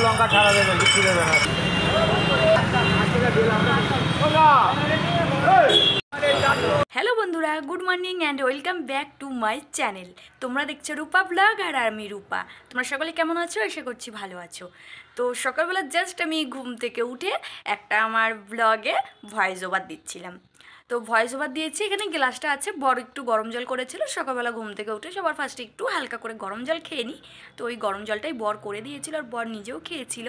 লঙ্কা ছাড়া দেবে, বিক্রি দেবে না। হ্যালো বন্ধুরা, good morning and welcome back to my channel. তোমরা দেখছো রূপা ব্লগ আর আমি রূপা। তোমরা সকলে কেমন আছো? আশা করছি ভালো আছো। তো সকালবেলা জাস্ট আমি ঘুম থেকে উঠে একটা আমার ব্লগে ভয়েস ওভার দিচ্ছিলাম। তো ভয়েস ওভার দিয়েছি, এখানে গ্লাসটা আছে, বড় একটু গরম জল করেছিল। সকালবেলা ঘুম থেকে উঠে সবার ফার্স্টে একটু হালকা করে গরম জল খেয়ে নিই। তো ওই গরম জলটাই বর করে দিয়েছিল আর বর নিজেও খেয়েছিল।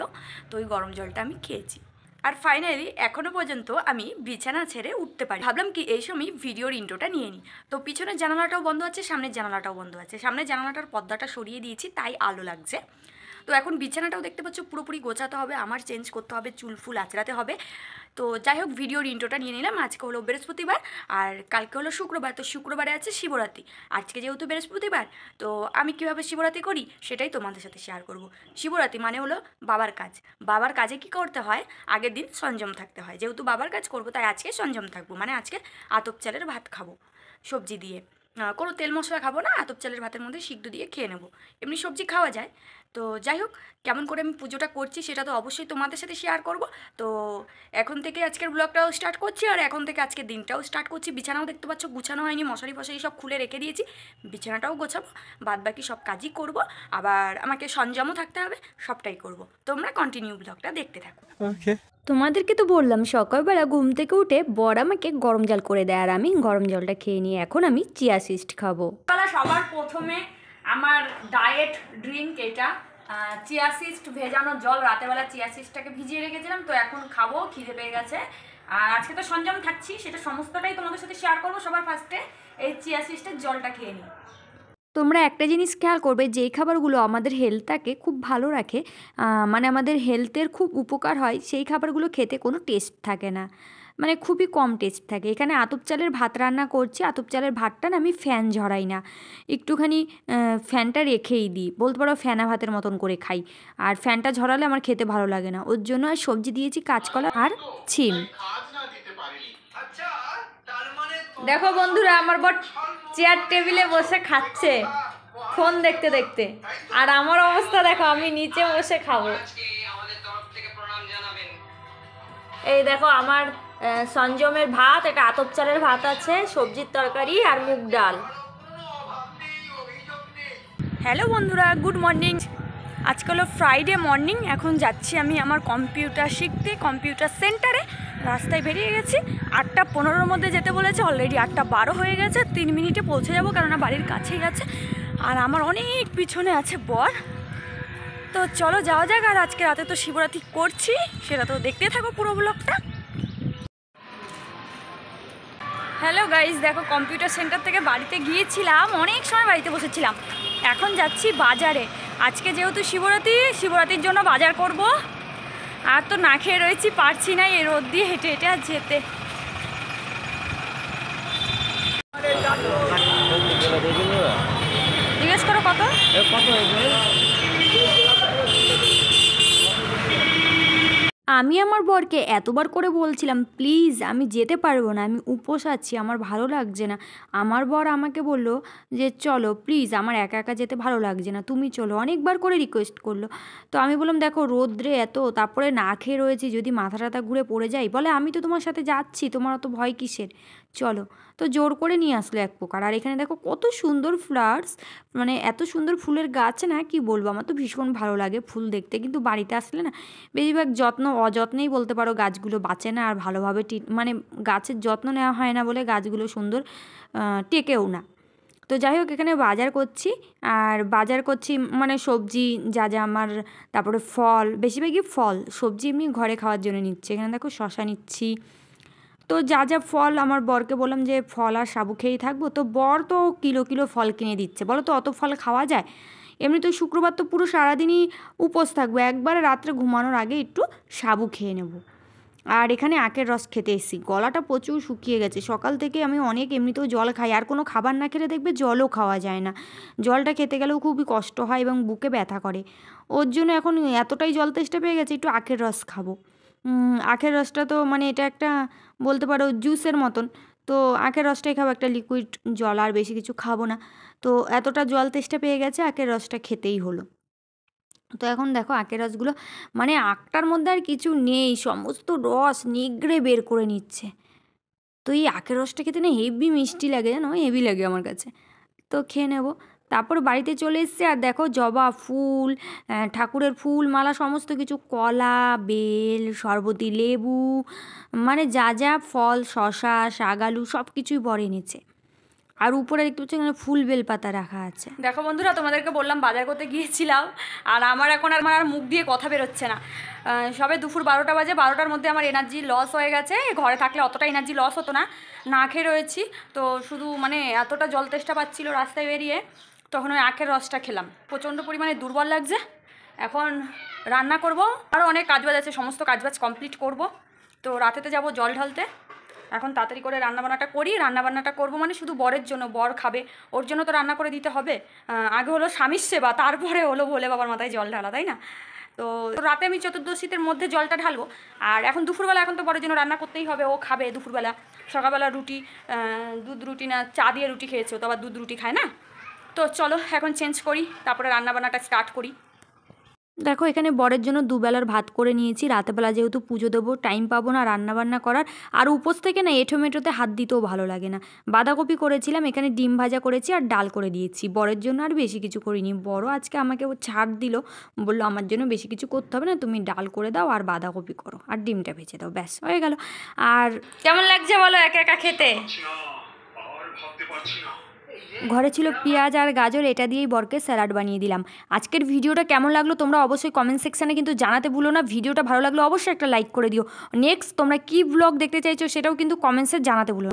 তো ওই গরম জলটা আমি খেয়েছি। আর ফাইনালি এখনও পর্যন্ত আমি বিছানা ছেড়ে উঠতে পারি। ভাবলাম কি এই সময় ভিডিওর ইন্ট্রোটা নিয়ে নিই। তো পিছনের জানালাটাও বন্ধ আছে, সামনের জানালাটাও বন্ধ আছে। সামনের জানালাটার পর্দাটা সরিয়ে দিয়েছি, তাই আলো লাগছে। তো এখন বিছানাটাও দেখতে পাচ্ছ পুরোপুরি গোছাতে হবে, আমার চেঞ্জ করতে হবে, চুল ফুল আঁচড়াতে হবে। তো যাই হোক, ভিডিওর ইন্ট্রোটা নিয়ে নিলাম। আজকে হলো বৃহস্পতিবার আর কালকে হলো শুক্রবার। তো শুক্রবারে আছে শিবরাত্রি। আজকে যেহেতু বৃহস্পতিবার, তো আমি কীভাবে শিবরাত্রি করি সেটাই তোমাদের সাথে শেয়ার করব। শিবরাত্রি মানে হলো বাবার কাজ। বাবার কাজে কী করতে হয়, আগের দিন সংযম থাকতে হয়। যেহেতু বাবার কাজ করবো, তাই আজকে সংযম থাকবো। মানে আজকে আতপ চালের ভাত খাবো সবজি দিয়ে, কোনো তেল মশলা খাবো না। আতপ চালের ভাতের মধ্যে সিদ্ধ দিয়ে খেয়ে নেবো। এমনি সবজি খাওয়া যায়। তো যাই হোক, কেমন করে আমি পুজোটা করছি সেটা তো অবশ্যই তোমাদের সাথে শেয়ার করব। তো এখন থেকে আজকের ব্লগটাও স্টার্ট করছি আর এখন থেকে আজকের দিনটাও স্টার্ট করছি। বিছানাও দেখতে পাচ্ছ গুছানো হয়নি, মশারি ফশারি সব খুলে রেখে দিয়েছি। বিছানাটাও গোছাবো, বাদ বাকি সব কাজই করব। আবার আমাকে সংযমও থাকতে হবে, সবটাই করব। তোমরা কন্টিনিউ ব্লগটা দেখতে থাকো। ওকে। তোমাদেরকে তো বললাম সকালবেলা ঘুম থেকে উঠে বর আমাকে গরম জল করে দেয় আর আমি গরম জলটা খেয়ে নিয়ে এখন আমি চিয়া সিড খাবো। সবার প্রথমে আমার ডায়েট ড্রিঙ্ক এটা চিয়া সিড ভেজানো জল। রাতেরবেলা চিয়া সিডটাকে ভিজিয়ে রেখেছিলাম, তো এখন খাবো, খিদে পেয়ে গেছে। আর আজকে তো সংযম থাকছি, সেটা সমস্তটাই তোমাদের সাথে শেয়ার করবো। সবার ফার্স্টে এই চিয়া সিডের জলটা খেয়ে নিই। তোমরা একটা জিনিস খেয়াল করবে, যেই খাবারগুলো আমাদের হেলথটাকে খুব ভালো রাখে, মানে আমাদের হেলথের খুব উপকার হয়, সেই খাবারগুলো খেতে কোনো টেস্ট থাকে না, মানে খুবই কম টেস্ট থাকে। এখানে আতপ চালের ভাত রান্না করছি। আতপ চালের ভাতটা না আমি ফ্যান ঝরাই না, একটুখানি ফ্যানটা রেখেই দিই, বলতে পারো ফ্যানা ভাতের মতন করে খাই। আর ফ্যানটা ঝরালে আমার খেতে ভালো লাগে না, ওর জন্য আর সবজি দিয়েছি কাঁচকলা আর ছিম। দেখো বন্ধুরা, আমার বর চেয়ার টেবিলে বসে খাচ্ছে ফোন দেখতে দেখতে, আর আমার অবস্থা দেখো, আমি নিচে বসে খাবো। এই দেখো আমার সংযমের ভাত, এটা আতপ চালের ভাত আছে, সবজির তরকারি আর মুগ ডাল। হ্যালো বন্ধুরা, গুড মর্নিং। আজকে হলো ফ্রাইডে মর্নিং। এখন যাচ্ছি আমি আমার কম্পিউটার শিখতে, কম্পিউটার সেন্টারে। রাস্তায় বেরিয়ে গেছি, 8:15-র মধ্যে যেতে বলেছে, অলরেডি 8:12 হয়ে গেছে। 3 মিনিটে পৌঁছে যাবো, কেননা বাড়ির কাছেই আছে। আর আমার অনেক পিছনে আছে বর। তো চলো যাওয়া যাক। আর আজকে রাতে তো শিবরাত্রি করছি, সেটা তো দেখতে থাকো পুরো ব্লগটা। হ্যালো গাইজ, দেখো কম্পিউটার সেন্টার থেকে বাড়িতে গিয়েছিলাম, অনেক সময় বাড়িতে বসেছিলাম। এখন যাচ্ছি বাজারে। আজকে যেহেতু শিবরাত্রির জন্য বাজার করব। আর তো না খেয়ে রয়েছি, পারছি না এই রোদ দিয়ে হেঁটে হেঁটে আর যেতে। জিজ্ঞেস করো কত। আমি আমার বরকে এতবার করে বলছিলাম, প্লিজ আমি যেতে পারবো না, আমি উপোস আছি, আমার ভালো লাগছে না। আমার বর আমাকে বলল যে চলো প্লিজ, আমার একা একা যেতে ভালো লাগছে না, তুমি চলো, অনেকবার করে রিকোয়েস্ট করলো। তো আমি বললাম দেখো রোদ্রে এত, তারপরে না খেয়ে রয়েছি, যদি মাথা টাথা ঘুরে পড়ে যাই। বলে আমি তো তোমার সাথে যাচ্ছি, তোমার অত ভয় কিসের, চলো। তো জোর করে নিয়ে আসলো এক প্রকার। আর এখানে দেখো কত সুন্দর ফ্লাওয়ার্স, মানে এত সুন্দর ফুলের গাছ না, কি বলবো, আমার তো ভীষণ ভালো লাগে ফুল দেখতে। কিন্তু বাড়িতে আসলে না বেশিরভাগ যত্ন অযত্নেই বলতে পারো, গাছগুলো বাঁচে না আর ভালোভাবে মানে গাছের যত্ন নেওয়া হয় না বলে গাছগুলো সুন্দর টেকেও না। তো যাই হোক, এখানে বাজার করছি। আর বাজার করছি মানে সবজি যা যা আমার, তারপরে ফল, বেশিরভাগই ফল। সবজি এমনি ঘরে খাওয়ার জন্য নিচ্ছি। এখানে দেখো শশা নিচ্ছি। তো যা যা ফল, আমার বরকে বললাম যে ফল আর সাবু খেয়েই থাকবো। তো বর তো কিলো কিলো ফল কিনে দিচ্ছে। বলো তো অত ফল খাওয়া যায়? এমনি তো শুক্রবার তো পুরো সারাদিনই উপোস থাকবো, একবারে রাত্রে ঘুমানোর আগে একটু সাবু খেয়ে নেব। আর এখানে আখের রস খেতে এসেছি, গলাটা প্রচুর শুকিয়ে গেছে। সকাল থেকে আমি অনেক এমনিতেও জল খাই, আর কোনো খাবার না খেলে দেখবে জলও খাওয়া যায় না। জলটা খেতে গেলেও খুবই কষ্ট হয় এবং বুকে ব্যথা করে। ওর জন্য এখন এতটাই জল তেষ্টা পেয়ে গেছে, একটু আখের রস খাবো। আখের রসটা তো মানে এটা একটা বলতে পারো জুসের মতন। তো আখের রসটাই খাবো, একটা লিকুইড জল, আর বেশি কিছু খাবো না। তো এতটা জল তেষ্টা পেয়ে গেছে, আখের রসটা খেতেই হলো। তো এখন দেখো আখের রসগুলো মানে আখটার মধ্যে আর কিছু নেই, সমস্ত রস নিগড়ে বের করে নিচ্ছে। তো এই আখের রসটা খেতে না হেভি মিষ্টি লাগে, জানো, হেভি লাগে আমার কাছে। তো খেয়ে নেবো। তারপর বাড়িতে চলে এসেছি, আর দেখো জবা ফুল, ঠাকুরের ফুল মালা সমস্ত কিছু, কলা, বেল, শরবতি লেবু, মানে যা যা ফল, শশা, শাক, আলু সব কিছুই বরে এনেছে। আর উপরে দেখতে পাচ্ছি এখানে ফুল বেলপাতা রাখা আছে। দেখো বন্ধুরা, তোমাদেরকে বললাম বাজার করতে গিয়েছিলাম, আর আমার এখন আর মুখ দিয়ে কথা বেরোচ্ছে না। সবে দুপুর 12টা বাজে, 12টার মধ্যে আমার এনার্জি লস হয়ে গেছে। ঘরে থাকলে অতটা এনার্জি লস হতো না, না খেয়ে রয়েছি তো, শুধু মানে এতটা জল তেষ্টা পাচ্ছিল রাস্তায় বেরিয়ে, তখন ওই আখের রসটা খেলাম। প্রচণ্ড পরিমাণে দুর্বল লাগছে। এখন রান্না করব, আরও অনেক কাজবাজ আছে, সমস্ত কাজবাজ কমপ্লিট করব। তো রাতেতে যাব জল ঢালতে। এখন তাড়াতাড়ি করে রান্নাবান্নাটা করি। রান্নাবান্নাটা করব মানে শুধু বরের জন্য, বর খাবে, ওর জন্য তো রান্না করে দিতে হবে। আগে হলো স্বামীর সেবা, তারপরে হলো ভোলে বাবার মাথায় জল ঢালা, তাই না? তো রাতে আমি চতুর্দশীতের মধ্যে জলটা ঢালবো। আর এখন দুপুরবেলা, এখন তো বরের জন্য রান্না করতেই হবে, ও খাবে দুপুরবেলা। সকালবেলা রুটি, দুধ রুটি না চা দিয়ে রুটি খেয়েছে, ও তো আবার দুধ রুটি খায় না। তো চলো এখন চেঞ্জ করি, তারপরে রান্নাবান্নাটা স্টার্ট করি। দেখো এখানে বরের জন্য দুবেলার ভাত করে নিয়েছি। রাতেবেলা যেহেতু পুজো দেবো, টাইম পাবো না রান্নাবান্না করার। আর উপোস থেকে না এঁঠোমেটোতে হাত দিতেও ভালো লাগে না। বাঁধাকপি করেছিলাম, এখানে ডিম ভাজা করেছি আর ডাল করে দিয়েছি। বরের জন্য আর বেশি কিছু করিনি। বড় আজকে আমাকে ও ছাড় দিল, বললো আমার জন্য বেশি কিছু করতে হবে না, তুমি ডাল করে দাও আর বাঁধাকপি করো আর ডিমটা ভেজে দাও, ব্যাস হয়ে গেল। আর কেমন লাগছে বলো একা একা খেতে? ঘরে ছিল পেঁয়াজ আর গাজর, এটা দিয়েই বরকে স্যালাড বানিয়ে দিলাম। আজকের ভিডিওটা কেমন লাগলো তোমরা অবশ্যই কমেন্ট সেকশানে কিন্তু জানাতে ভুলো না। ভিডিওটা ভালো লাগলো অবশ্যই একটা লাইক করে দিও। নেক্সট তোমরা কী ব্লগ দেখতে চাইছো সেটাও কিন্তু কমেন্টসে জানাতে ভুলো।